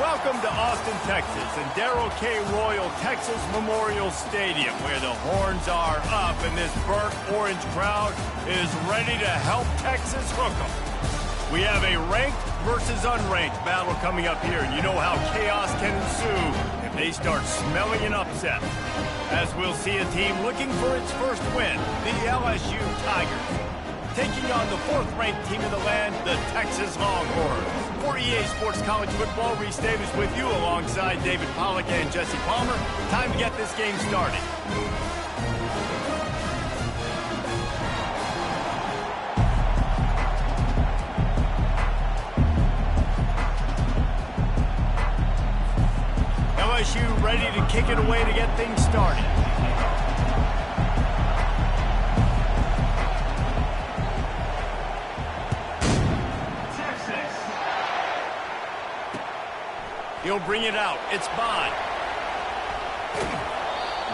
Welcome to Austin, Texas, and Darrell K. Royal Texas Memorial Stadium, where the horns are up and this burnt orange crowd is ready to help Texas hook 'em. We have a ranked versus unranked battle coming up here, and you know how chaos can ensue if they start smelling an upset. As we'll see a team looking for its first win, the LSU Tigers, taking on the fourth-ranked team in the land, the Texas Longhorns. For EA Sports College Football, Reese Davis with you alongside David Pollack and Jesse Palmer. Time to get this game started. LSU ready to kick it away to get things started. He'll bring it out. It's Bond.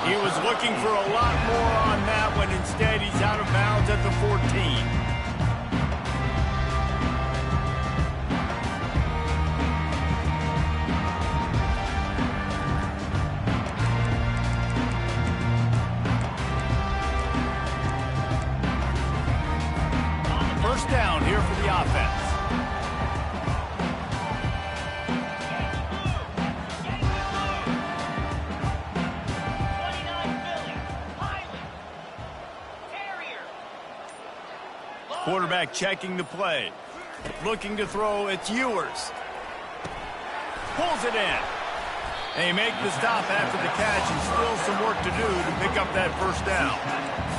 He was looking for a lot more on that one. Instead, he's out of bounds at the 14. First down here for the offense. Quarterback checking the play. Looking to throw, it's Ewers. Pulls it in. They make the stop after the catch and still some work to do to pick up that first down.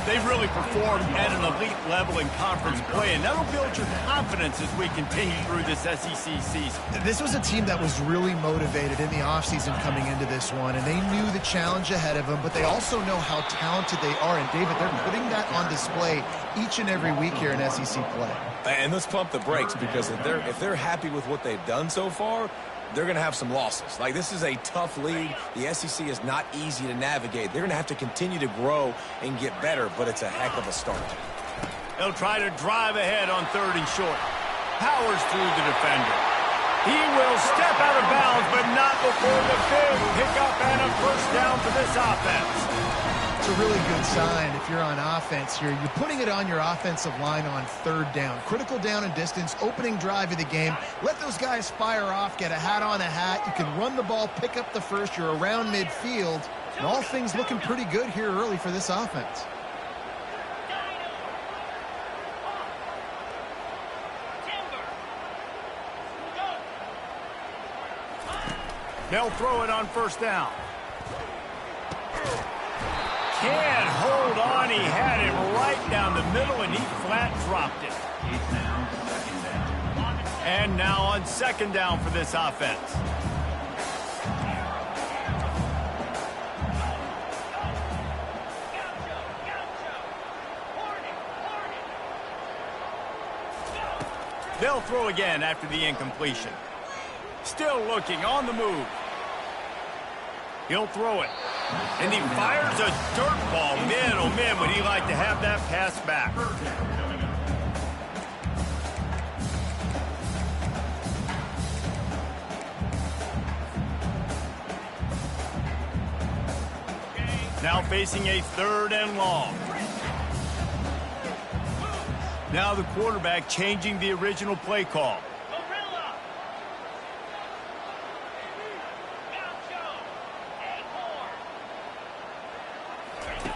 They've really performed at an elite level in conference play, and that'll build your confidence as we continue through this SEC season. This was a team that was really motivated in the offseason coming into this one, and they knew the challenge ahead of them, but they also know how talented they are. And, David, they're putting that on display each and every week here in SEC play. And let's pump the brakes, because if they're happy with what they've done so far, they're going to have some losses. Like, this is a tough league. The SEC is not easy to navigate. They're going to have to continue to grow and get better, but it's a heck of a start. They'll try to drive ahead on 3rd and short. Powers through the defender. He will step out of bounds, but not before the big pickup and a first down for this offense. It's a really good sign if you're on offense here. You're putting it on your offensive line on 3rd down. Critical down and distance, opening drive of the game. Let those guys fire off, get a hat on a hat. You can run the ball, pick up the first. You're around midfield. And all things looking pretty good here early for this offense. They'll throw it on 1st down. Can't hold on. He had it right down the middle, and he flat dropped it. And now on 2nd down for this offense. They'll throw again after the incompletion. Still looking on the move. He'll throw it. And he fires a dirt ball. Man, oh man, would he like to have that pass back. Now facing a 3rd and long. Now the quarterback changing the original play call.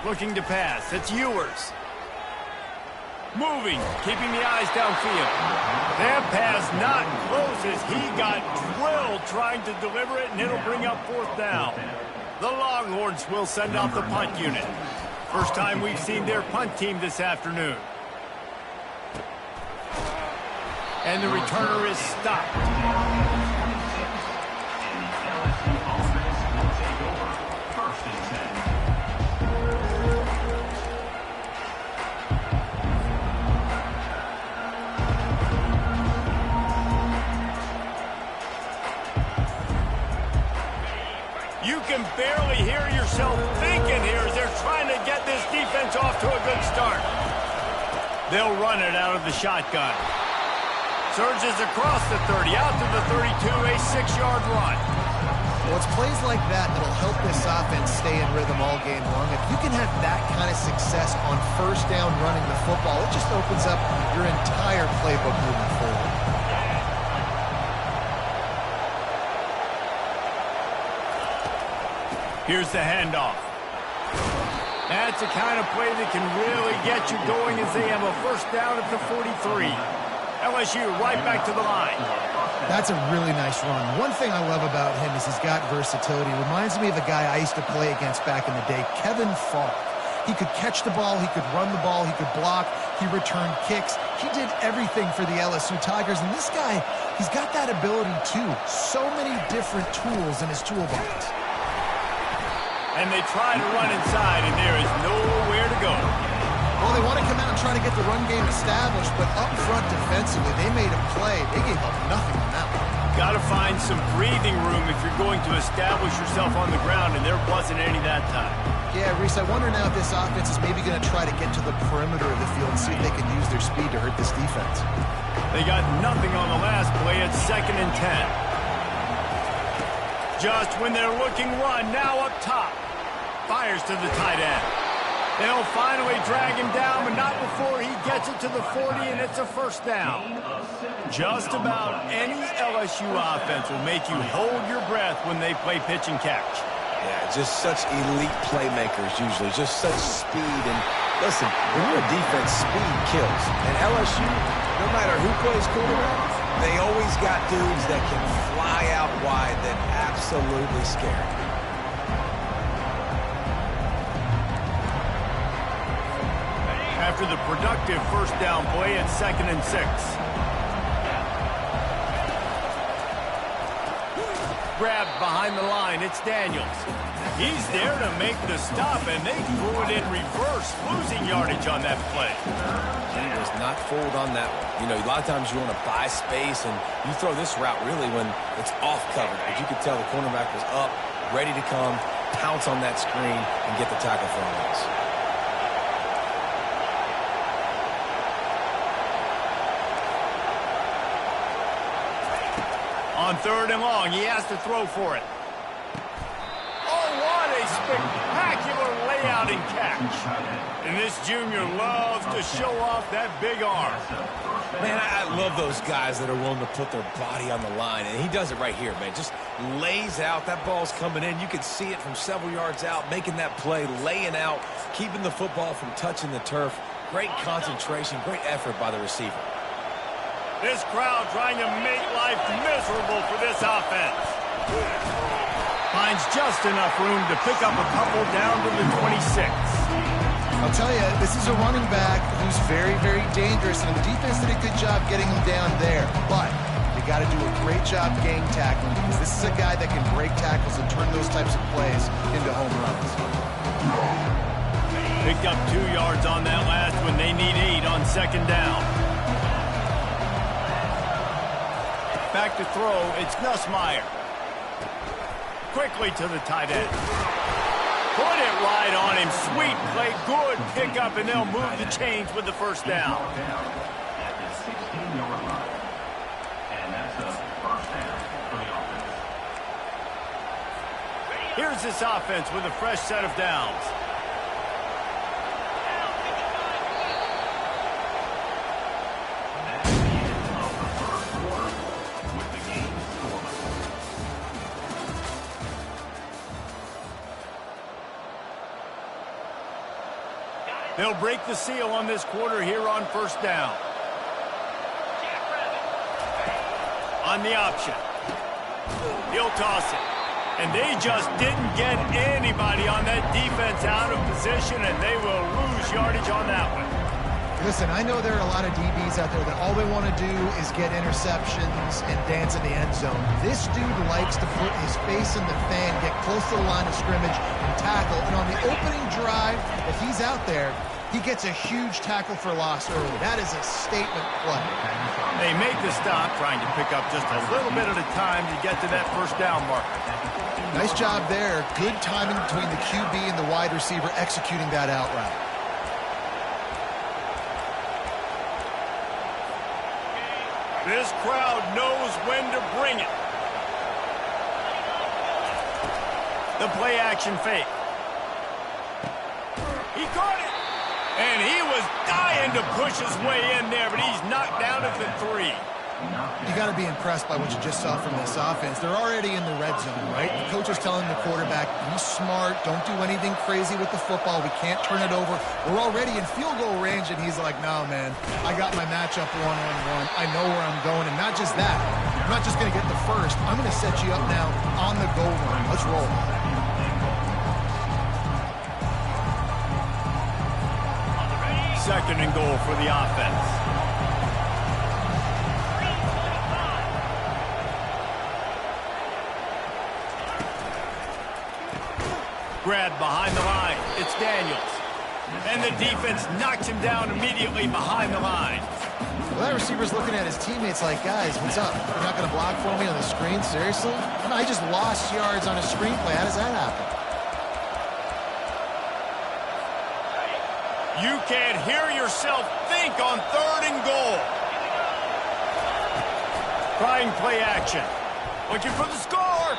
Looking to pass. It's Ewers. Moving, keeping the eyes downfield. That pass not close as he got drilled trying to deliver it, and it'll bring up 4th down. The Longhorns will send out the punt unit. First time we've seen their punt team this afternoon. And the returner is stopped. You can barely hear yourself thinking here as they're trying to get this defense off to a good start. They'll run it out of the shotgun. Surges across the 30, out to the 32, a 6-yard run. Well, it's plays like that that'll help this offense stay in rhythm all game long. If you can have that kind of success on first down running the football, it just opens up your entire playbook moving forward. Here's the handoff. That's the kind of play that can really get you going as they have a first down at the 43. LSU right back to the line. That's a really nice run. One thing I love about him is he's got versatility. Reminds me of a guy I used to play against back in the day, Kevin Falk. He could catch the ball, he could run the ball, he could block, he returned kicks. He did everything for the LSU Tigers, and this guy, he's got that ability too. So many different tools in his toolbox. And they try to run inside, and there is nowhere to go. Well, they want to come out and try to get the run game established, but up front defensively, they made a play. They gave up nothing on that one. Got to find some breathing room if you're going to establish yourself on the ground, and there wasn't any that time. Yeah, Reese, I wonder now if this offense is maybe going to try to get to the perimeter of the field and see if they can use their speed to hurt this defense. They got nothing on the last play at 2nd and 10. Just when they're looking run, now up top. Fires to the tight end. They'll finally drag him down, but not before he gets it to the 40, and it's a first down. Just about any LSU offense will make you hold your breath when they play pitch and catch. Yeah, just such elite playmakers usually, just such speed. And listen, when you're a defense, speed kills. And LSU, no matter who plays quarterback, they always got dudes that can fly out wide that absolutely scare. After the productive first down play at 2nd and 6. Grabbed behind the line, it's Daniels. He's there to make the stop, and they threw it in reverse, losing yardage on that play. He was not fooled on that one. You know, a lot of times you want to buy space, and you throw this route really when it's off covered. But you could tell the cornerback was up, ready to come, pounce on that screen, and get the tackle for a loss. On 3rd and long, he has to throw for it. Oh, what a spectacular layout and catch. And this junior loves to show off that big arm. Man, I love those guys that are willing to put their body on the line, and he does it right here, man. Just lays out. That ball's coming in. You can see it from several yards out, making that play, laying out, keeping the football from touching the turf. Great concentration, great effort by the receiver. This crowd trying to make life miserable for this offense. Finds just enough room to pick up a couple down to the 26. I'll tell you, this is a running back who's very, very dangerous, and the defense did a good job getting him down there. But you got to do a great job gang tackling, because this is a guy that can break tackles and turn those types of plays into home runs. Picked up 2 yards on that last one. They need 8 on 2nd down. Back to throw, it's Nussmeier. Quickly to the tight end. Put it right on him. Sweet play, good pickup, and they'll move the chains with the first down. Here's this offense with a fresh set of downs. They'll break the seal on this quarter here on first down. On the option. He'll toss it. And they just didn't get anybody on that defense out of position, and they will lose yardage on that one. Listen, I know there are a lot of DBs out there that all they want to do is get interceptions and dance in the end zone. This dude likes to put his face in the fan, get close to the line of scrimmage, and tackle. And on the opening drive, if he's out there, he gets a huge tackle for loss early. That is a statement play. They make the stop, trying to pick up just a little bit at a time to get to that first down marker. Nice job there. Good timing between the QB and the wide receiver executing that out route. This crowd knows when to bring it. The play action fake. He caught it. And he was dying to push his way in there, but he's knocked down at the 3. You got to be impressed by what you just saw from this offense. They're already in the red zone, right? The coach is telling the quarterback, be smart, don't do anything crazy with the football. We can't turn it over. We're already in field goal range, and he's like, no, man, I got my matchup one-on-one. I know where I'm going, and not just that. I'm not just going to get the first. I'm going to set you up now on the goal line. Let's roll. Second and goal for the offense. Grab behind the line. It's Daniels. And the defense knocks him down immediately behind the line. Well, that receiver's looking at his teammates like, guys, what's up? You're not going to block for me on the screen? Seriously? And I just lost yards on a screenplay. How does that happen? You can't hear yourself think on third and goal. Trying play action. Looking for the score.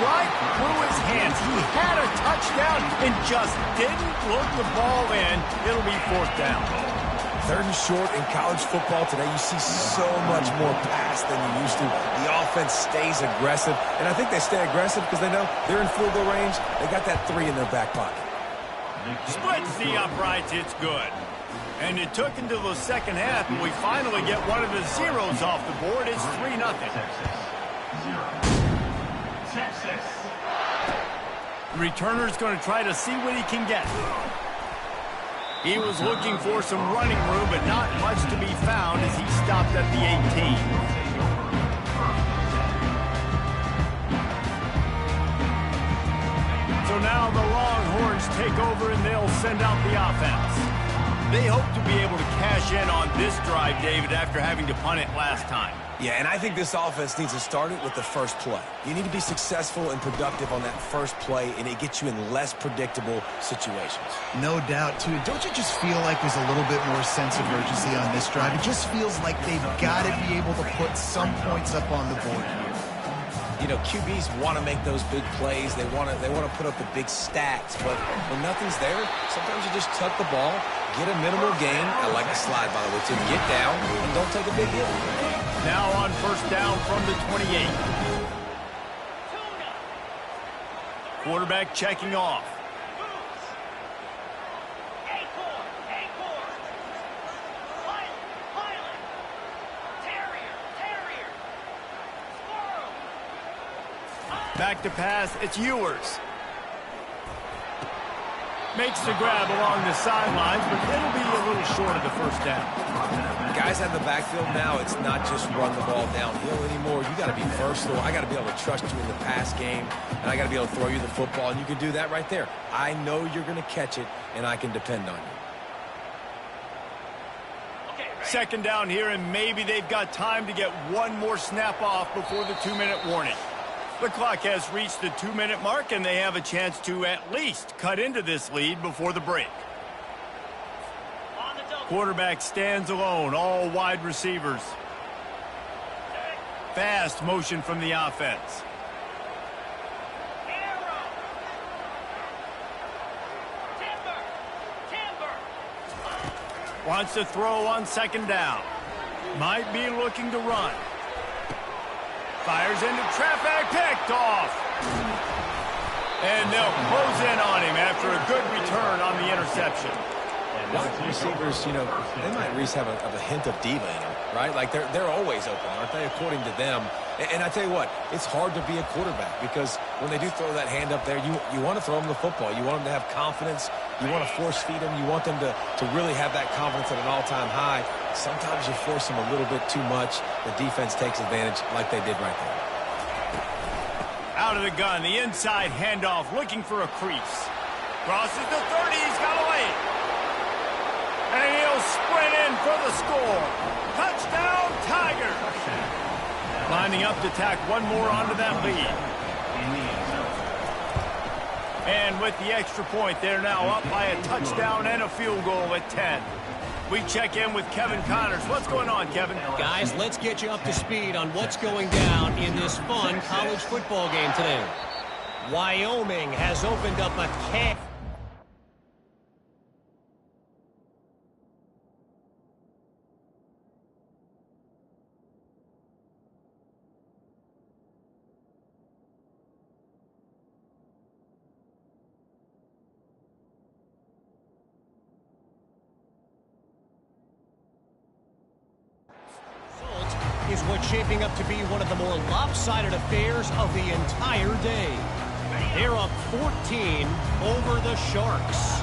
Right through his hands. He had a touchdown and just didn't look the ball in. It'll be fourth down. Third and short in college football today, you see so much more pass than you used to. The offense stays aggressive, and I think they stay aggressive because they know they're in field goal range. They got that 3 in their back pocket. Splits the uprights, it's good. And it took until the second half, but we finally get one of the zeros off the board. It's 3-0. The returner's going to try to see what he can get. He was looking for some running room, but not much to be found as he stopped at the 18. So now the Longhorns take over and they'll send out the offense. They hope to be able to cash in on this drive, David, after having to punt it last time. Yeah, and I think this offense needs to start it with the first play. You need to be successful and productive on that first play, and it gets you in less predictable situations. No doubt, too. Don't you just feel like there's a little bit more sense of urgency on this drive? It just feels like they've got to be able to put some points up on the board here. You know, QBs want to make those big plays. They want to put up the big stats. But when nothing's there, sometimes you just tuck the ball, get a minimal gain. I like the slide, by the way, too. Get down and don't take a big hit. Now on first down from the 28. Quarterback checking off. Back to pass, it's Ewers. Makes the grab along the sidelines, but it'll be a little short of the first down. Guys out of the backfield now, it's not just run the ball downhill anymore. You got to be versatile. I got to be able to trust you in the pass game, and I got to be able to throw you the football, and you can do that right there. I know you're going to catch it, and I can depend on you. Second down here, and maybe they've got time to get one more snap off before the 2-minute warning. The clock has reached the 2-minute mark, and they have a chance to at least cut into this lead before the break. Quarterback stands alone, all wide receivers. Fast motion from the offense. Wants to throw on second down. Might be looking to run. Fires into traffic, picked off. And they'll close in on him after a good return on the interception. Wide receivers, you know, they might at least have a hint of diva in them, right? Like they're always open, aren't they, according to them? And I tell you what, it's hard to be a quarterback because when they do throw that hand up there, you want to throw them the football. You want them to have confidence. You want to force feed them. You want them to really have that confidence at an all-time high. Sometimes you force them a little bit too much. The defense takes advantage like they did right there. Out of the gun, the inside handoff, looking for a crease. Crosses the 30, he's got a lane. And he'll sprint in for the score. Touchdown, Tigers. Lining up to tack one more onto that lead. And with the extra point, they're now up by a touchdown and a field goal at 10. We check in with Kevin Connors. What's going on, Kevin? Guys, let's get you up to speed on what's going down in this fun college football game today. Wyoming has opened up a can. Is what's shaping up to be one of the more lopsided affairs of the entire day. They're up 14 over the Sharks.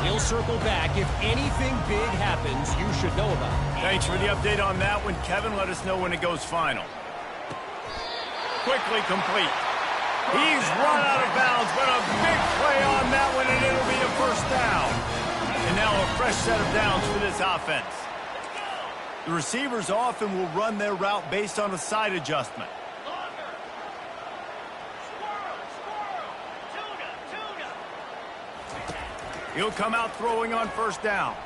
We'll circle back. If anything big happens, you should know about it. Thanks for the update on that one, Kevin. Let us know when it goes final. Quickly complete. He's run out of bounds, but a big play on that one, and it'll be a first down. And now a fresh set of downs for this offense. The receivers often will run their route based on a side adjustment. He'll come out throwing on first down.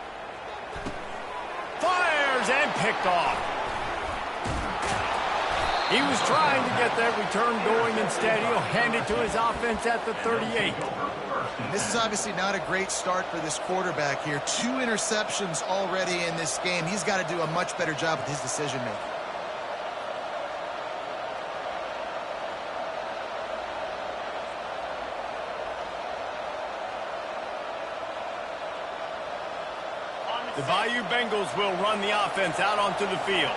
Fires and picked off. He was trying to get that return going. Instead, he'll hand it to his offense at the 38. This is obviously not a great start for this quarterback here. 2 interceptions already in this game. He's got to do a much better job with his decision-making. The Bayou Bengals will run the offense out onto the field.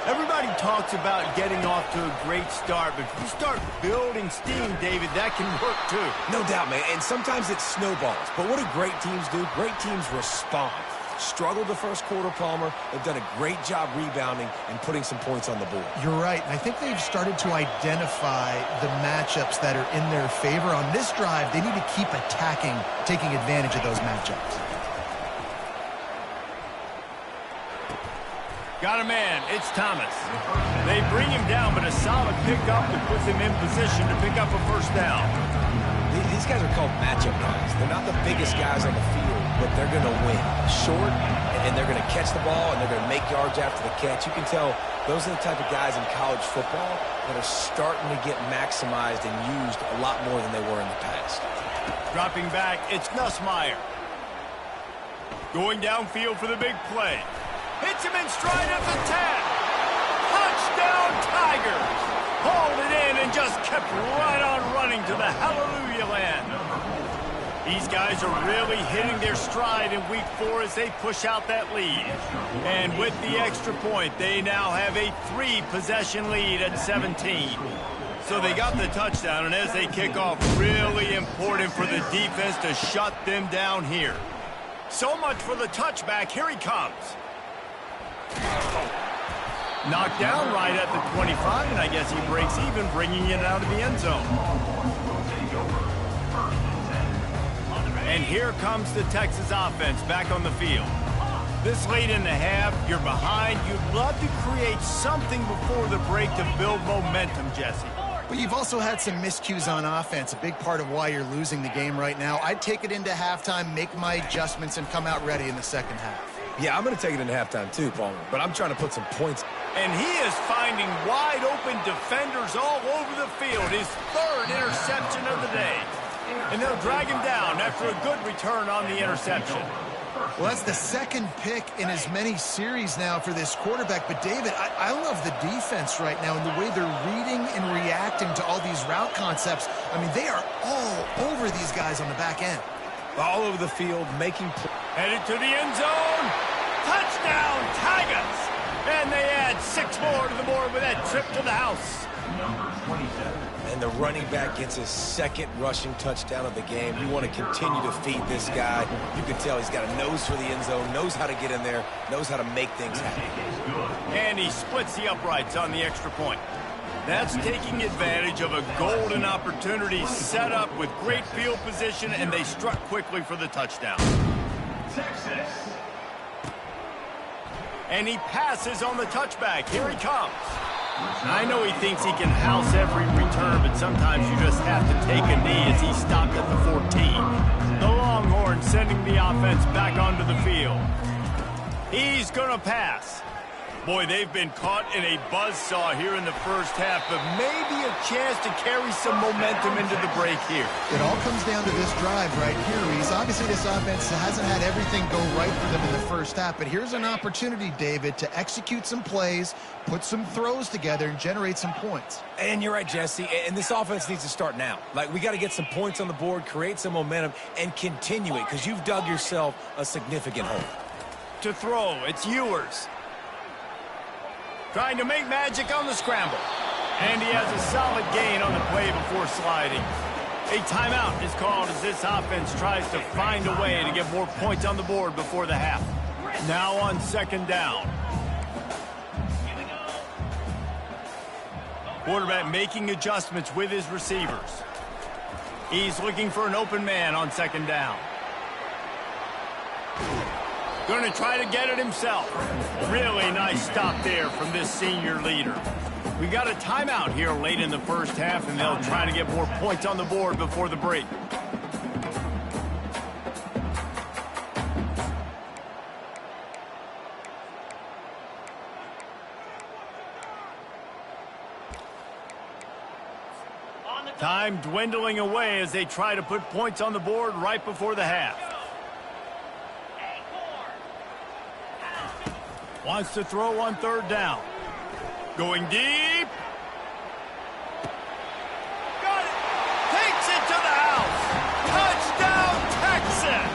Everybody talks about getting off to a great start, but if you start building steam, David, that can work too. No doubt, man, and sometimes it snowballs. But what do great teams do? Great teams respond. Struggled the first quarter, Palmer. They've done a great job rebounding and putting some points on the board. You're right, and I think they've started to identify the matchups that are in their favor. On this drive, they need to keep attacking, taking advantage of those matchups. Got a man. It's Thomas. They bring him down, but a solid pickup that puts him in position to pick up a first down. These guys are called matchup guys. They're not the biggest guys on the field, but they're going to win. Short, and they're going to catch the ball, and they're going to make yards after the catch. You can tell those are the type of guys in college football that are starting to get maximized and used a lot more than they were in the past. Dropping back, it's Nussmeier. Going downfield for the big play. Hits him in stride at the 10. Touchdown, Tigers. Hauled it in and just kept right on running to the hallelujah land. These guys are really hitting their stride in week 4 as they push out that lead. And with the extra point, they now have a 3-possession lead at 17. So they got the touchdown, and as they kick off, really important for the defense to shut them down here. So much for the touchback. Here he comes. Knocked down right at the 25, and I guess he breaks even, bringing it out of the end zone. And here comes the Texas offense back on the field. This late in the half, you're behind. You'd love to create something before the break to build momentum, Jesse. But you've also had some miscues on offense, a big part of why you're losing the game right now. I'd take it into halftime, make my adjustments, and come out ready in the second half. Yeah, I'm going to take it into halftime too, Palmer, but I'm trying to put some points. And he is finding wide-open defenders all over the field. His 3rd interception of the day. And they'll drag him down after a good return on the interception. Well, that's the 2nd pick in as many series now for this quarterback. But, David, I love the defense right now and the way they're reading and reacting to all these route concepts. I mean, they are all over these guys on the back end. All over the field, making plays. Headed to the end zone. Touchdown, Tigers! And they add 6 more to the board with that trip to the house. And the running back gets his 2nd rushing touchdown of the game. You want to continue to feed this guy. You can tell he's got a nose for the end zone, knows how to get in there, knows how to make things happen. And he splits the uprights on the extra point. That's taking advantage of a golden opportunity set up with great field position, and they struck quickly for the touchdown. Texas. And he passes on the touchback. Here he comes. I know he thinks he can house every return, but sometimes you just have to take a knee as he stopped at the 14. The Longhorns sending the offense back onto the field. He's going to pass. Boy, they've been caught in a buzzsaw here in the first half, but maybe a chance to carry some momentum into the break here. It all comes down to this drive right here, Reese. Obviously, this offense hasn't had everything go right for them in the first half, but here's an opportunity, David, to execute some plays, put some throws together, and generate some points. And you're right, Jesse, and this offense needs to start now. Like, we got to get some points on the board, create some momentum, and continue it, because you've dug yourself a significant hole. To throw, it's Ewers. Trying to make magic on the scramble. And he has a solid gain on the play before sliding. A timeout is called as this offense tries to find a way to get more points on the board before the half. Now on second down. Quarterback making adjustments with his receivers. He's looking for an open man on second down. Going to try to get it himself. Really nice stop there from this senior leader. We got a timeout here late in the first half, and they'll try to get more points on the board before the break. Time dwindling away as they try to put points on the board right before the half. Wants to throw on third down. Going deep. Got it. Takes it to the house. Touchdown, Texas.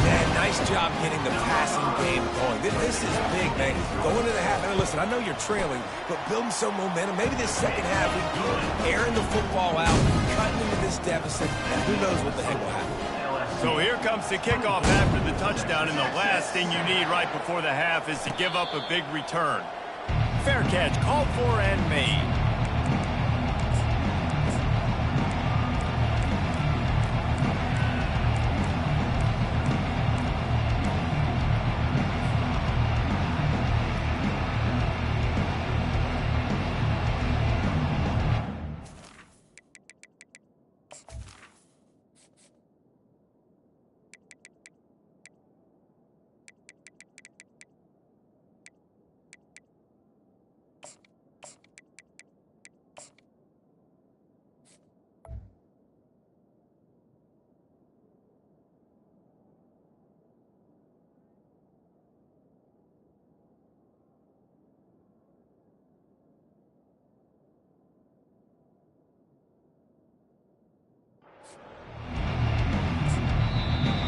Man, nice job getting the passing game going. This is big, man. Going into the half. And listen, I know you're trailing, but building some momentum. Maybe this second half we keep airing the football out, cutting into this deficit, and who knows what the heck will happen. So here comes the kickoff after the touchdown, and the last thing you need right before the half is to give up a big return. Fair catch called for and made.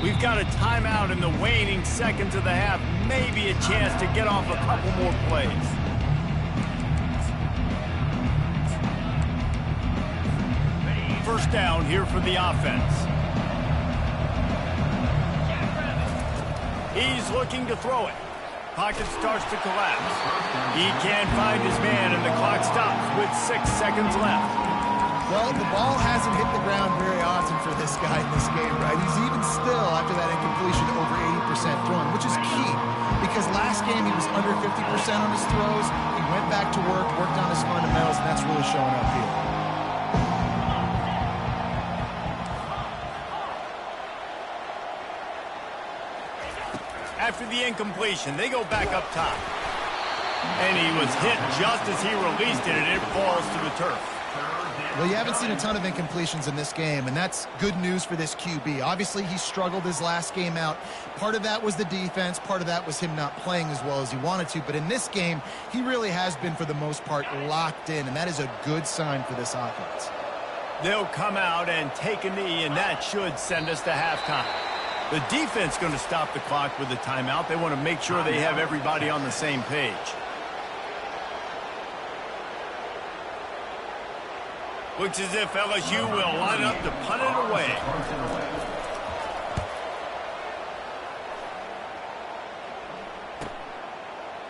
We've got a timeout in the waning seconds of the half. Maybe a chance to get off a couple more plays. First down here for the offense. He's looking to throw it. Pocket starts to collapse. He can't find his man, and the clock stops with 6 seconds left. Well, the ball hasn't hit the ground very often for this guy in this game, right? He's even still, after that incompletion, over 80% throwing, which is key. Because last game he was under 50% on his throws. He went back to work, worked on his fundamentals, and that's really showing up here. After the incompletion, they go back up top. And he was hit just as he released it, and it falls to the turf. Well, you haven't seen a ton of incompletions in this game, and that's good news for this QB. Obviously, he struggled his last game out. Part of that was the defense. Part of that was him not playing as well as he wanted to. But in this game, he really has been, for the most part, locked in, and that is a good sign for this offense. They'll come out and take a knee, and that should send us to halftime. The defense going to stop the clock with a timeout. They want to make sure they have everybody on the same page. Looks as if LSU will line up to punt it away.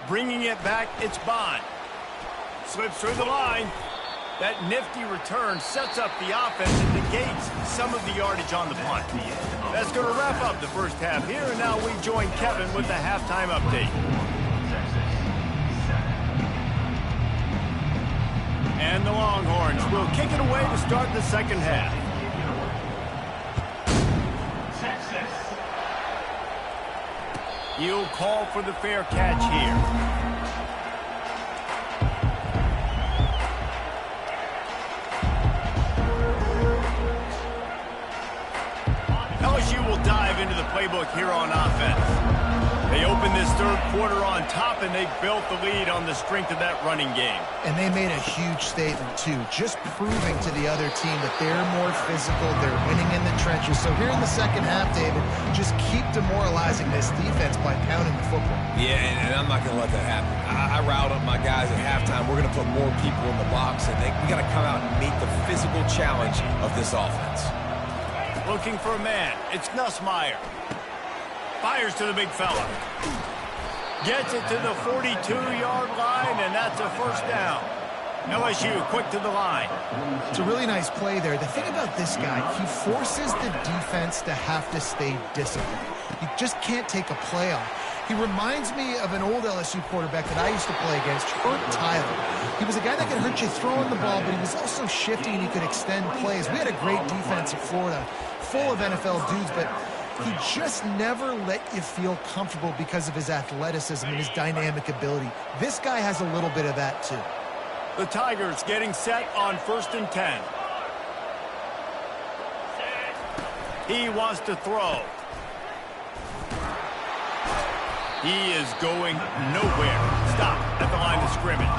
Bringing it back, it's Bond. Slips through the line. That nifty return sets up the offense and negates some of the yardage on the punt. That's going to wrap up the first half here, and now we join Kevin with the halftime update. And the Longhorns will kick it away to start the second half. He'll call for the fair catch here. LSU will dive into the playbook here on offense. They opened this third quarter on top, and they built the lead on the strength of that running game. And they made a huge statement, too, just proving to the other team that they're more physical, they're winning in the trenches. So here in the second half, David, just keep demoralizing this defense by pounding the football. Yeah, and I'm not going to let that happen. I riled up my guys at halftime. We're going to put more people in the box, and we got to come out and meet the physical challenge of this offense. Looking for a man. It's Nussmeier. Fires to the big fella. Gets it to the 42-yard line, and that's a first down. LSU quick to the line. It's a really nice play there. The thing about this guy, he forces the defense to have to stay disciplined. You just can't take a play off. He reminds me of an old LSU quarterback that I used to play against, Herb Tyler. He was a guy that could hurt you throwing the ball, but he was also shifty and he could extend plays. We had a great defense at Florida, full of NFL dudes, but he just never let you feel comfortable because of his athleticism and his dynamic ability. This guy has a little bit of that, too. The Tigers getting set on 1st and 10. He wants to throw. He is going nowhere. Stop at the line of scrimmage.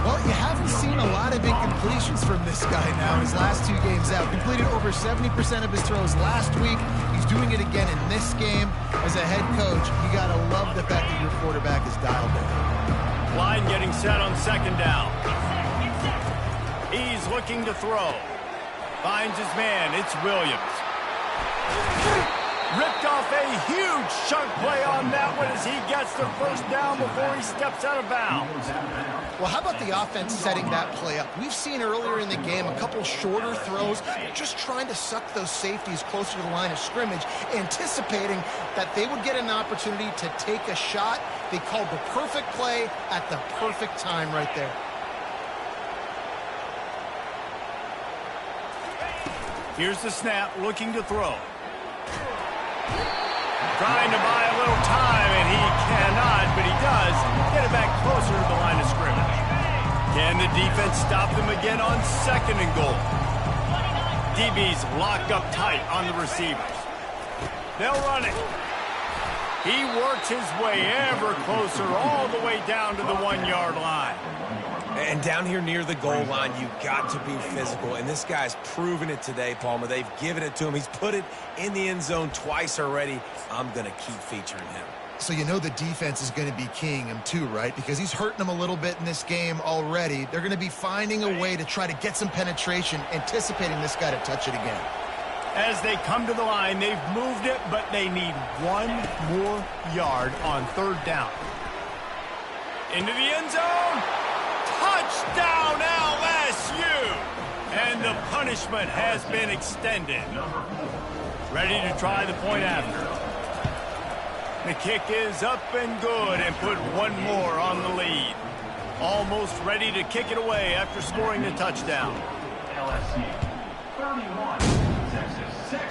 Well, you haven't seen a lot of incompletions from this guy now his last 2 games out. Completed over 70% of his throws last week. He's doing it again in this game. As a head coach, you got to love the fact that your quarterback is dialed in. Line getting set on 2nd down. He's looking to throw. Finds his man. It's Williams. Ripped off a huge chunk play on that one as he gets the first down before he steps out of bounds. Well, how about the offense setting that play up? We've seen earlier in the game a couple shorter throws, just trying to suck those safeties closer to the line of scrimmage, anticipating that they would get an opportunity to take a shot. They called the perfect play at the perfect time right there. Here's the snap, looking to throw. Trying to buy a little time, and he cannot, but he does get it back closer to the line of scrimmage. Can the defense stop them again on 2nd and goal? DB's locked up tight on the receivers. They'll run it. He works his way ever closer all the way down to the 1-yard line. And down here near the goal line, you got to be physical. And this guy's proven it today, Palmer. They've given it to him. He's put it in the end zone twice already. I'm going to keep featuring him. So you know the defense is going to be keying him too, right? Because he's hurting them a little bit in this game already. They're going to be finding a way to try to get some penetration, anticipating this guy to touch it again. As they come to the line, they've moved it, but they need 1 more yard on 3rd down. Into the end zone. Touchdown, LSU! And the punishment has been extended. Ready to try the point after. The kick is up and good and put 1 more on the lead. Almost ready to kick it away after scoring the touchdown. LSU 31, Texas 6.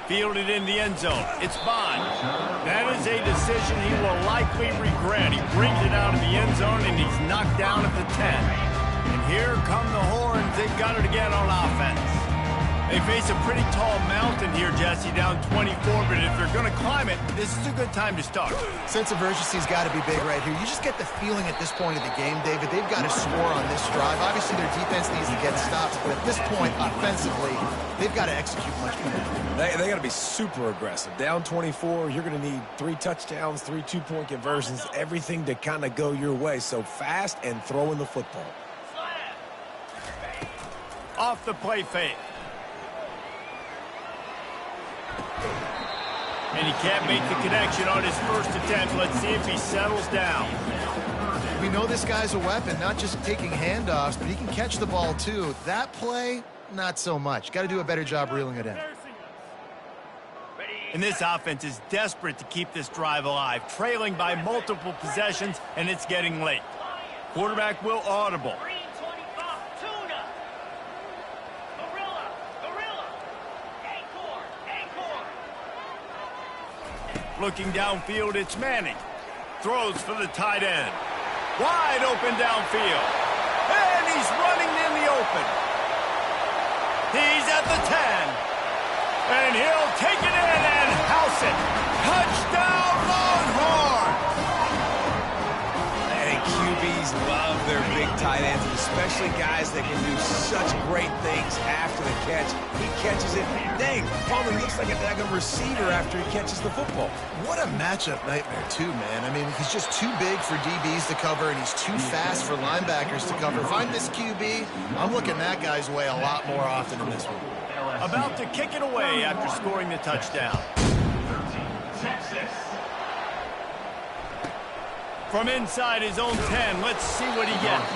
Fielded in the end zone. It's Bond. That is a decision he will likely regret. He brings it out of the end zone, and he's knocked down at the 10. And here come the horns. They've got it again on offense. They face a pretty tall mountain here, Jesse, down 24, but if they're going to climb it, this is a good time to start. Sense of urgency's got to be big right here. You just get the feeling at this point of the game, David, they've got to score on this drive. Obviously, their defense needs to get stops, but at this point, offensively, they've got to execute much better. They got to be super aggressive. Down 24, you're going to need 3 touchdowns, 3 two-point conversions, everything to kind of go your way. So fast and throwing the football. Off the play fake. And he can't make the connection on his first attempt. Let's see if he settles down. We know this guy's a weapon, not just taking handoffs, but he can catch the ball too. That play, not so much. Got to do a better job reeling it in. And this offense is desperate to keep this drive alive, trailing by multiple possessions, and it's getting late. Quarterback will audible. Looking downfield, it's Manning. Throws for the tight end. Wide open downfield. And he's running in the open. He's at the 10. And he'll take it in and house it. Touchdown, Longhorns! And QBs love their big tight ends, especially guys that can do such great things after the catch. He catches it. Dang, probably looks like a daggone receiver after he catches the football. What a matchup nightmare, too, man. I mean, he's just too big for DBs to cover, and he's too fast for linebackers to cover. If I'm this QB, I'm looking that guy's way a lot more often in this one. About to kick it away after scoring the touchdown. 13, Texas. From inside his own 10, let's see what he gets.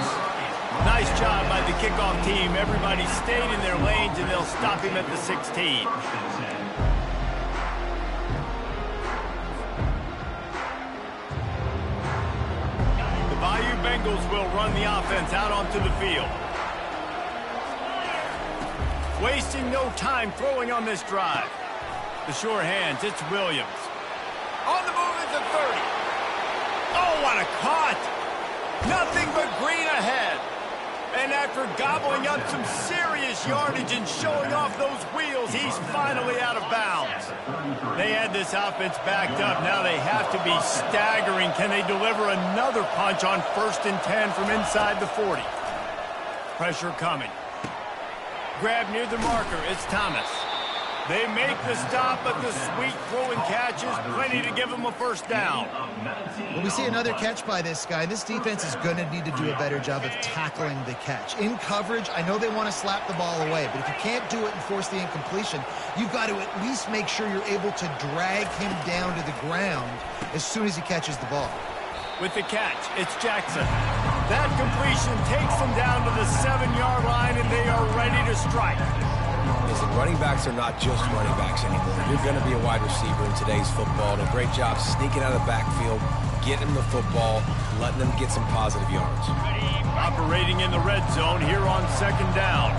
Nice job by the kickoff team. Everybody stayed in their lanes, and they'll stop him at the 16. The Bayou Bengals will run the offense out onto the field. Wasting no time throwing on this drive. The sure hands, it's Williams. On the move at the 30. Oh, what a cut! Nothing but green ahead. And after gobbling up some serious yardage and showing off those wheels, he's finally out of bounds. They had this offense backed up. Now they have to be staggering. Can they deliver another punch on 1st and 10 from inside the 40? Pressure coming. Grab near the marker, it's Thomas. They make the stop, but the sweet throwing catch is plenty to give him a first down. Well, we see another catch by this guy. This defense is going to need to do a better job of tackling the catch. In coverage, I know they want to slap the ball away, but if you can't do it and force the incompletion, you've got to at least make sure you're able to drag him down to the ground as soon as he catches the ball. With the catch, it's Jackson. That completion takes them down to the 7-yard line, and they are ready to strike. Listen, running backs are not just running backs anymore. You're going to be a wide receiver in today's football. And a great job sneaking out of the backfield, getting the football, letting them get some positive yards. Operating in the red zone here on 2nd down.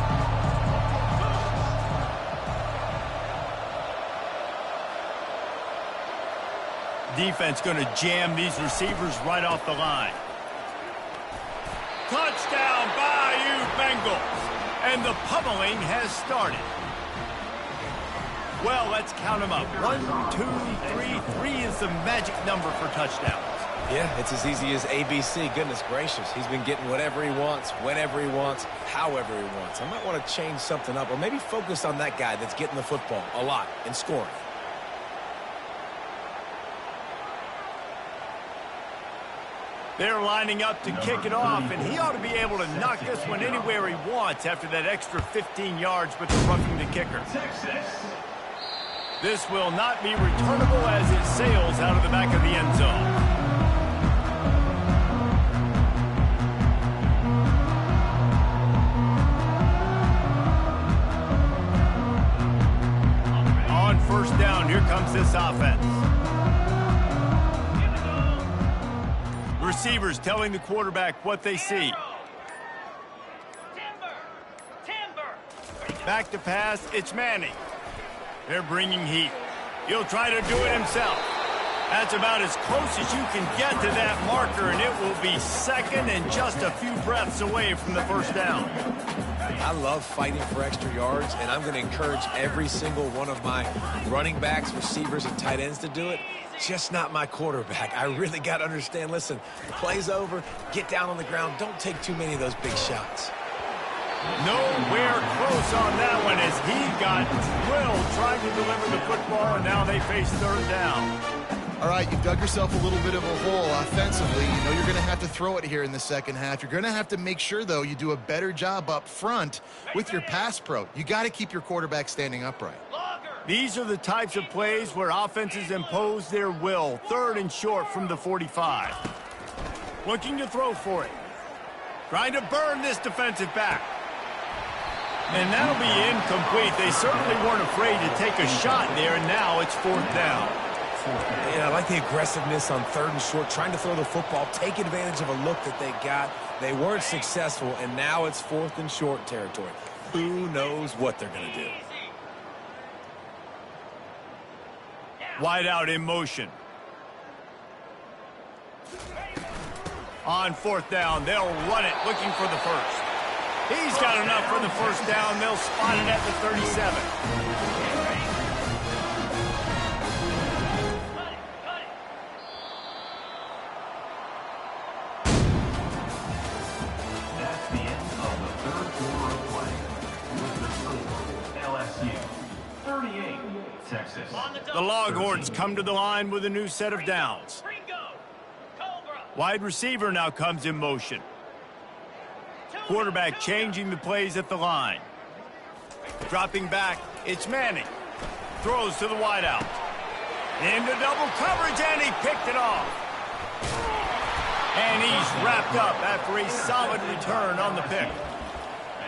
Defense going to jam these receivers right off the line. Touchdown, Bayou Bengals. And the pummeling has started. Well, let's count them up. 1, 2, 3. 3 is the magic number for touchdowns. Yeah, it's as easy as ABC. Goodness gracious. He's been getting whatever he wants, whenever he wants, however he wants. I might want to change something up or maybe focus on that guy that's getting the football a lot and scoring. They're lining up to kick it off, and he ought to be able to knock this one anywhere he wants after that extra 15 yards with the roughing the kicker. This will not be returnable as it sails out of the back of the end zone. On 1st down, here comes this offense. Receivers telling the quarterback what they see. Back to pass, it's Manning. They're bringing heat. He'll try to do it himself. That's about as close as you can get to that marker, and it will be 2nd and just a few breaths away from the 1st down. I love fighting for extra yards, and I'm going to encourage every single one of my running backs, receivers, and tight ends to do it. Just not my quarterback. I really got to understand, listen, the play's over, get down on the ground, don't take too many of those big shots. Nowhere close on that one as he got drilled trying to deliver the football, and now they face 3rd down. All right, you've dug yourself a little bit of a hole offensively. You know you're going to have to throw it here in the 2nd half. You're going to have to make sure, though, you do a better job up front with your pass pro. You got to keep your quarterback standing upright. These are the types of plays where offenses impose their will. 3rd and short from the 45. Looking to throw for it. Trying to burn this defensive back. And that'll be incomplete. They certainly weren't afraid to take a shot there, and now it's 4th down. Yeah, I like the aggressiveness on 3rd and short, trying to throw the football, take advantage of a look that they got. They weren't successful, and now it's 4th and short territory. Who knows what they're going to do? Wide out in motion. On 4th down, they'll run it, looking for the first. He's got enough for the first down. They'll spot it at the 37. That's the end of the third quarter of play. With the score, LSU 38, Texas. The Longhorns come to the line with a new set of downs. Wide receiver now comes in motion. Quarterback changing the plays at the line. Dropping back, it's Manning. Throws to the wideout. Into double coverage, and he picked it off. And he's wrapped up after a solid return on the pick.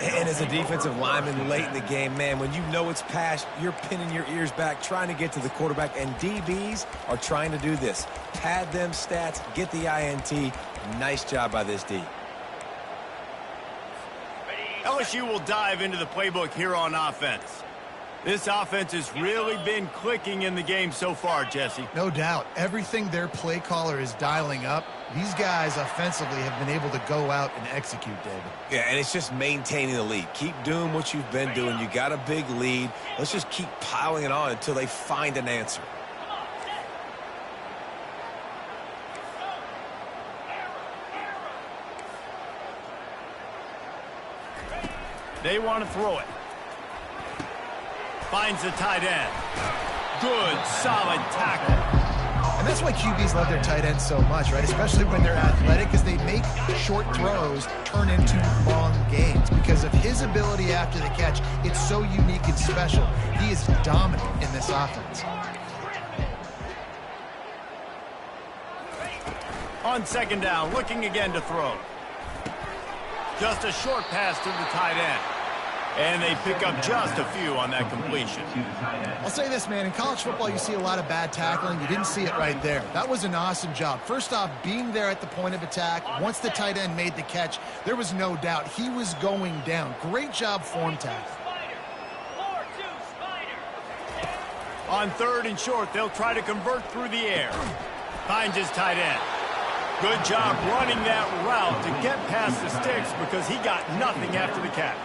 And as a defensive lineman late in the game, man, when you know it's pass, you're pinning your ears back, trying to get to the quarterback, and DBs are trying to do this. Pad them stats, get the INT. Nice job by this D. LSU will dive into the playbook here on offense. This offense has really been clicking in the game so far, Jesse. No doubt. Everything their play caller is dialing up, these guys offensively have been able to go out and execute, David. Yeah, and it's just maintaining the lead. Keep doing what you've been doing. You got a big lead. Let's just keep piling it on until they find an answer. They want to throw it. Finds the tight end. Good, solid tackle. And that's why QBs love their tight ends so much, right? Especially when they're athletic, because they make short throws turn into long gains. Because of his ability after the catch, it's so unique and special. He is dominant in this offense. On 2nd down, looking again to throw. Just a short pass to the tight end. And they pick up just a few on that completion. I'll say this, man. In college football, you see a lot of bad tackling. You didn't see it right there. That was an awesome job. First off, being there at the point of attack. Once the tight end made the catch, there was no doubt he was going down. Great job form tackle. On 3rd and short, they'll try to convert through the air. Finds his tight end. Good job running that route to get past the sticks because he got nothing after the catch.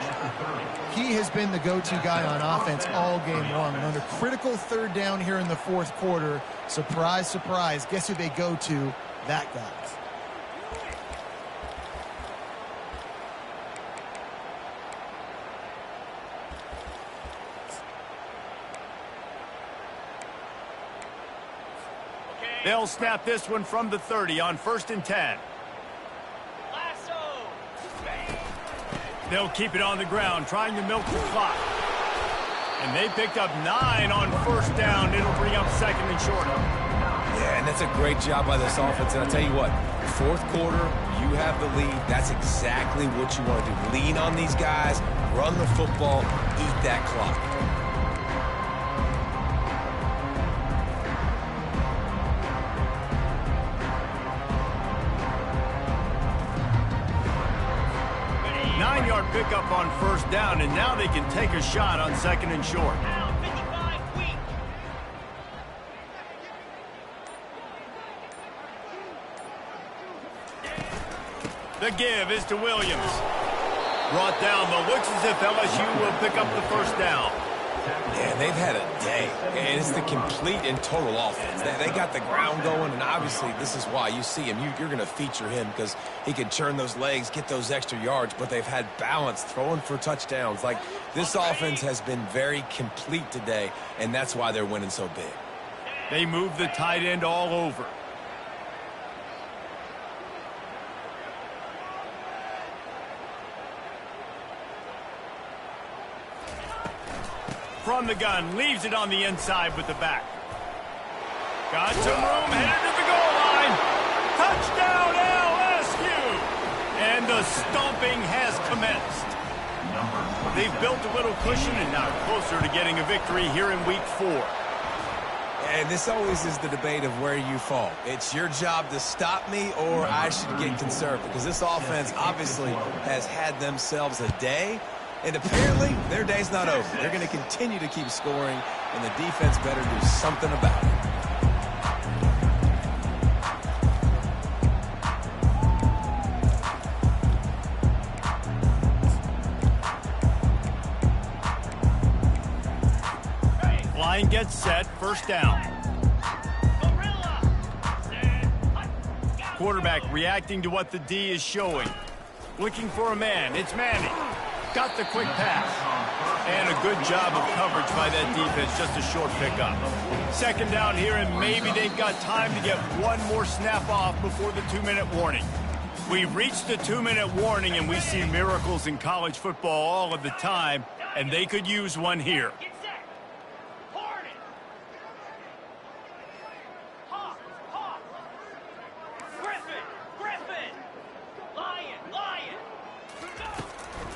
He has been the go-to guy on offense all game long. And under critical 3rd down here in the 4th quarter, surprise, surprise, guess who they go to? That guy. They'll snap this one from the 30 on 1st and 10. They'll keep it on the ground, trying to milk the clock. And they picked up 9 on 1st down. It'll bring up 2nd and short. Yeah, and that's a great job by this offense. And I'll tell you what, 4th quarter, you have the lead. That's exactly what you want to do. Lean on these guys, run the football, eat that clock. Nine-yard pickup on 1st down, and now they can take a shot on 2nd and short. The give is to Williams. Brought down, but looks as if LSU will pick up the 1st down. Yeah, they've had a day, and it's the complete and total offense. They got the ground going, and obviously this is why you see him. You're going to feature him because he can churn those legs, get those extra yards, but they've had balance, throwing for touchdowns. Like, this offense has been very complete today, and that's why they're winning so big. They move the tight end all over. From the gun, leaves it on the inside with the back. Got some room, headed to the goal line. Touchdown, LSU! And the stomping has commenced. They've built a little cushion and now closer to getting a victory here in Week 4. And this always is the debate of where you fall. It's your job to stop me or I should get conservative, because this offense obviously has had themselves a day. And apparently, their day's not over. They're going to continue to keep scoring, and the defense better do something about it. Line gets set, first down. Quarterback reacting to what the D is showing. Looking for a man, it's Manning. Got the quick pass. And a good job of coverage by that defense, just a short pickup. Second down here, and maybe they've got time to get one more snap off before the 2-minute warning. We've reached the 2-minute warning, and we see miracles in college football all of the time, and they could use one here.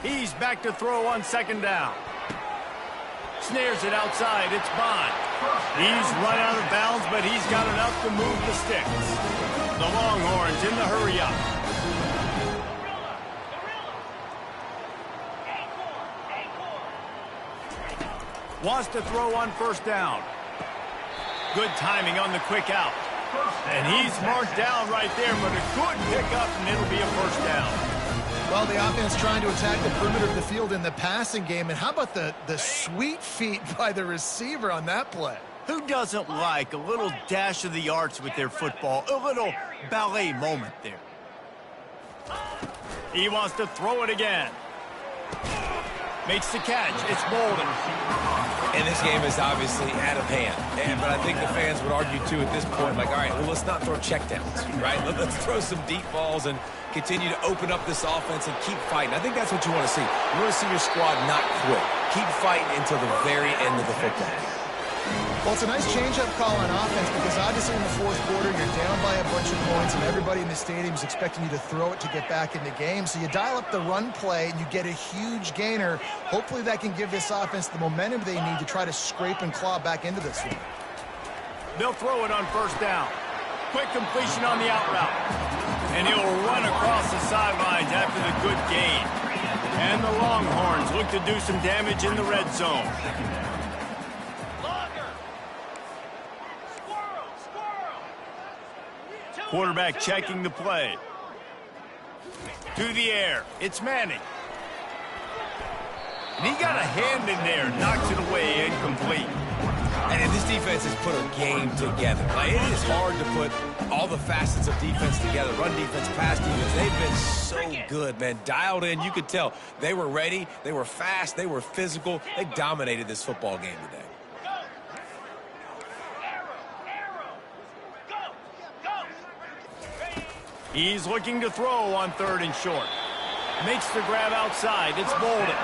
He's back to throw on second down. Snares it outside. It's Bond. He's run out of bounds, but he's got enough to move the sticks. The Longhorns in the hurry up. Wants to throw on first down. Good timing on the quick out. And he's marked down right there, but a good pickup, and it'll be a first down. Well, the offense trying to attack the perimeter of the field in the passing game. And how about the sweet feet by the receiver on that play? Who doesn't like a little dash of the arts with their football? A little ballet moment there. He wants to throw it again. Makes the catch. It's Bolden. And this game is obviously out of hand. But I think the fans would argue, too, at this point, like, all right, well, let's not throw checkdowns, right? Let's throw some deep balls and continue to open up this offense and keep fighting. I think that's what you want to see. You want to see your squad not quit. Keep fighting until the very end of the football game. Well, it's a nice change-up call on offense because obviously in the fourth quarter, you're down by a bunch of points and everybody in the stadium is expecting you to throw it to get back in the game. So you dial up the run play and you get a huge gainer. Hopefully that can give this offense the momentum they need to try to scrape and claw back into this one. They'll throw it on first down. Quick completion on the out route. And he'll run across the sidelines after the good gain. And the Longhorns look to do some damage in the red zone. Quarterback checking the play. To the air. It's Manning. And he got a hand in there. Knocks it away. Incomplete. And this defense has put a game together. Like, it is hard to put all the facets of defense together. Run defense, pass defense. They've been so good, man. Dialed in. You could tell. They were ready. They were fast. They were physical. They dominated this football game today. He's looking to throw on third and short. Makes the grab outside. It's Bolden.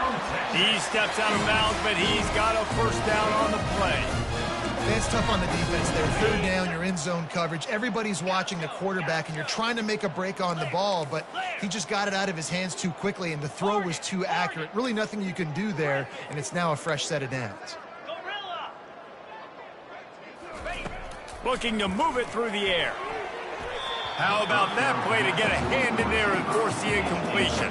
He steps out of bounds, but he's got a first down on the play. It's tough on the defense there. Third down, you're in zone coverage. Everybody's watching the quarterback, and you're trying to make a break on the ball, but he just got it out of his hands too quickly, and the throw was too accurate. Really nothing you can do there, and it's now a fresh set of downs. Looking to move it through the air. How about that play to get a hand in there and force the incompletion?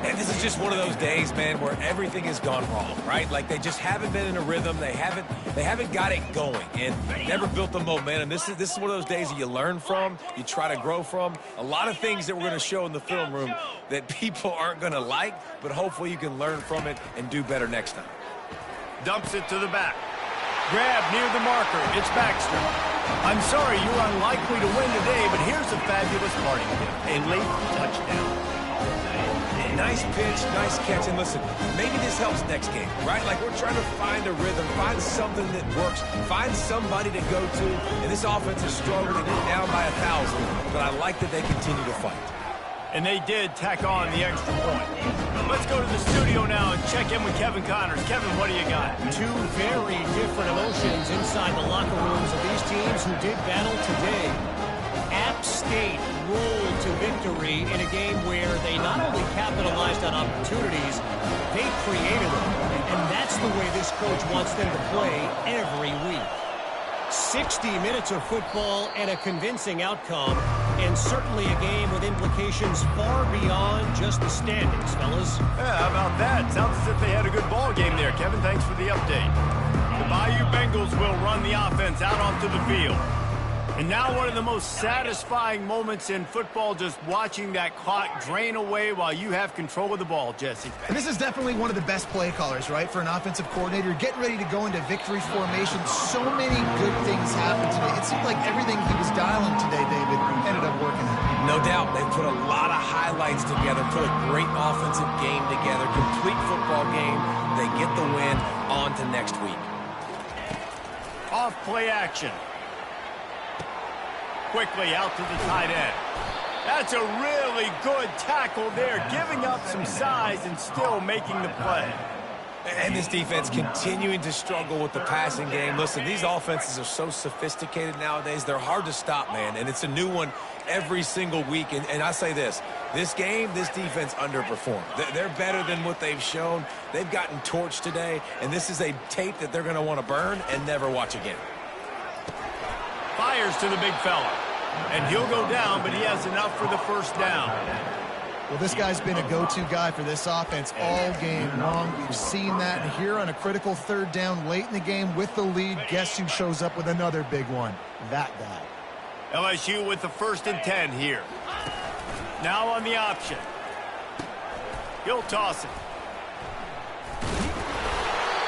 And this is just one of those days, man, where everything has gone wrong, right? Like they just haven't been in a rhythm. They haven't got it going and never built the momentum. This is one of those days that you learn from, you try to grow from. A lot of things that we're going to show in the film room that people aren't going to like, but hopefully you can learn from it and do better next time. Dumps it to the back. Grab near the marker. It's Baxter. I'm sorry you're unlikely to win today, but here's a fabulous parting gift. A late touchdown. Nice pitch, nice catch. And listen, maybe this helps next game, right? Like we're trying to find a rhythm, find something that works, find somebody to go to. And this offense is struggling to get down by 1,000, but I like that they continue to fight. And they did tack on the extra point. Let's go to the studio now and check in with Kevin Connors. Kevin, what do you got? Two very different emotions inside the locker rooms of these teams who did battle today. App State rolled to victory in a game where they not only capitalized on opportunities, they created them. And that's the way this coach wants them to play every week. 60 minutes of football and a convincing outcome. And certainly a game with implications far beyond just the standings, fellas. Yeah, how about that? Sounds as if they had a good ball game there, Kevin. Thanks for the update. The Bayou Bengals will run the offense out onto the field. And now one of the most satisfying moments in football, just watching that clock drain away while you have control of the ball, Jesse. And this is definitely one of the best play callers, right, for an offensive coordinator. Getting ready to go into victory formation. So many good things happened today. It seemed like everything he was dialing today, David, ended up working out. No doubt. They put a lot of highlights together, put a great offensive game together, complete football game. They get the win. On to next week. Off play action. Quickly out to the tight end. That's a really good tackle there, giving up some size and still making the play. And this defense continuing to struggle with the passing game. Listen, these offenses are so sophisticated nowadays. They're hard to stop, man, and it's a new one every single week. And I say this game, this defense underperformed. They're better than what they've shown. They've gotten torched today, and this is a tape that they're going to want to burn and never watch again. Fires to the big fella. And he'll go down, but he has enough for the first down. Well, this guy's been a go-to guy for this offense all game long. We've seen that. And here on a critical third down late in the game with the lead, guess who shows up with another big one? That guy. LSU with the 1st and 10 here. Now on the option. He'll toss it.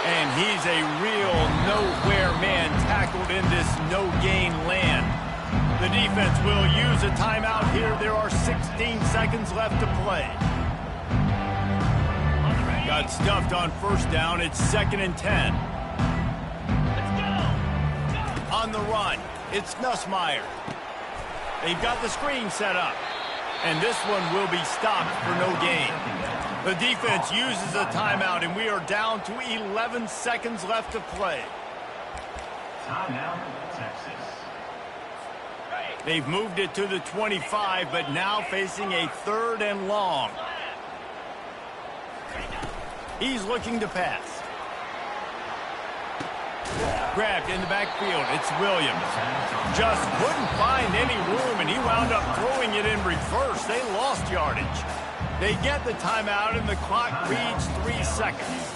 And he's a real nowhere man tackled in this no-gain land. The defense will use a timeout here. There are 16 seconds left to play. Got stuffed on 1st down. It's 2nd and 10. On the run, it's Nussmeier. They've got the screen set up. And this one will be stopped for no gain. The defense uses a timeout, and we are down to 11 seconds left to play. Timeout, Texas. They've moved it to the 25, but now facing a 3rd and long. He's looking to pass. Grabbed in the backfield. It's Williams. Just couldn't find any room, and he wound up throwing it in reverse. They lost yardage. They get the timeout, and the clock reads 3 seconds.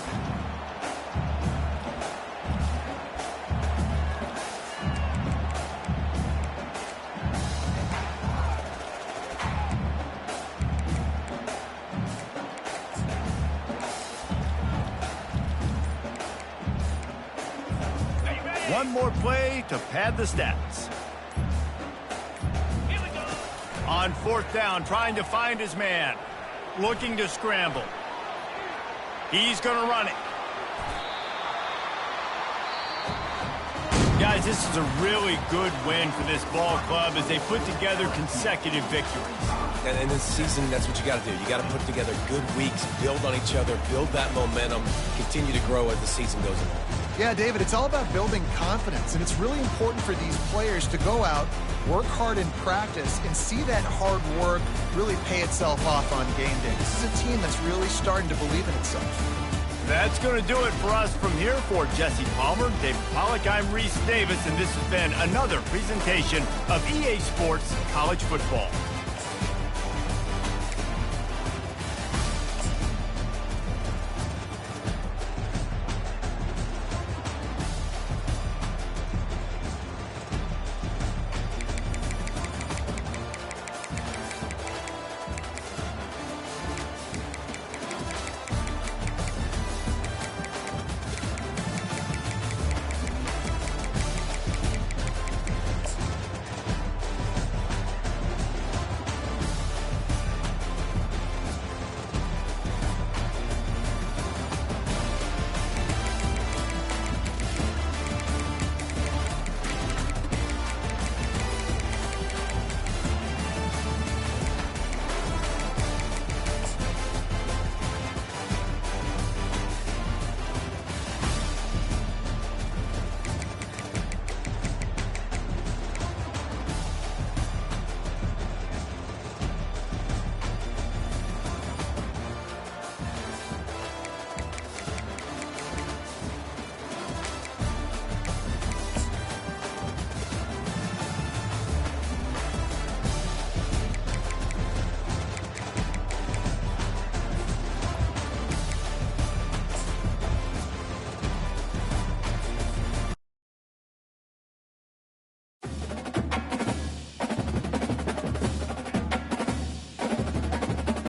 One more play to pad the stats. On 4th down, trying to find his man. Looking to scramble. He's going to run it. Guys, this is a really good win for this ball club as they put together consecutive victories. And in this season, that's what you got to do. You got to put together good weeks, build on each other, build that momentum, continue to grow as the season goes along. Yeah, David, it's all about building confidence, and it's really important for these players to go out, work hard in practice, and see that hard work really pay itself off on game day. This is a team that's really starting to believe in itself. That's going to do it for us from here. For Jesse Palmer, David Pollack, I'm Reese Davis, and this has been another presentation of EA Sports College Football.